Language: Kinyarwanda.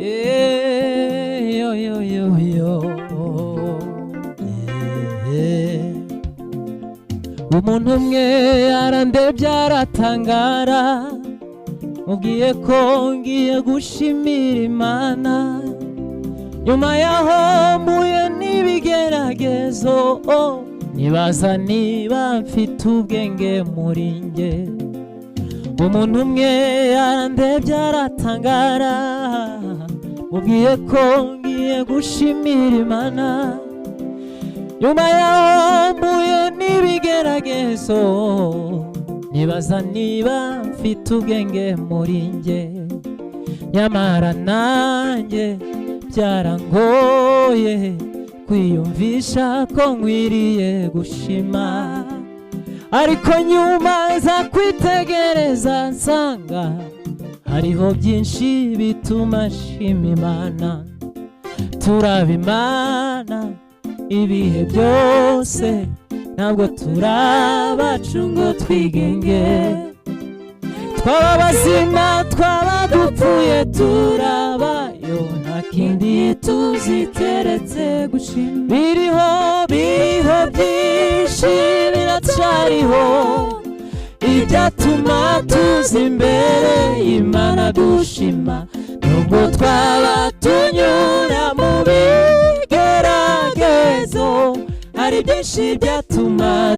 yo yo yo yo. Umuntu umwe yarandebye aratangara, mubwiye ko ngiye gushimira Imana. Nyuma yaho mpuye n'ibigeragezo, nibaza niba mfite ubwenge muri nge. Umuntu umwe yarandebye aratangara, mubwiye ko ngiye gushimira Imana. Nyuma yaho mpuye n'ibigeragezo, nibaza niba mfite ubwenge muri nge. Nyamara nanjye byarangoye kwiyumvisha ko nkwiriye gushima, ariko nyuma nza kwitegereza nsanga hariho byinshi bituma nshima Imana. Turaba Imana ibihe byose, ntabwo turabacu ngo twigenge. Twaba bazima twaba dupfuye turabayo, nta kindi tuziteretse gushima. Biriho byinshi biracariho, ibyatuma tuza imbere y'Imana dushima. Nubwo twaba tunyura mu bigeragezo, hari byinshi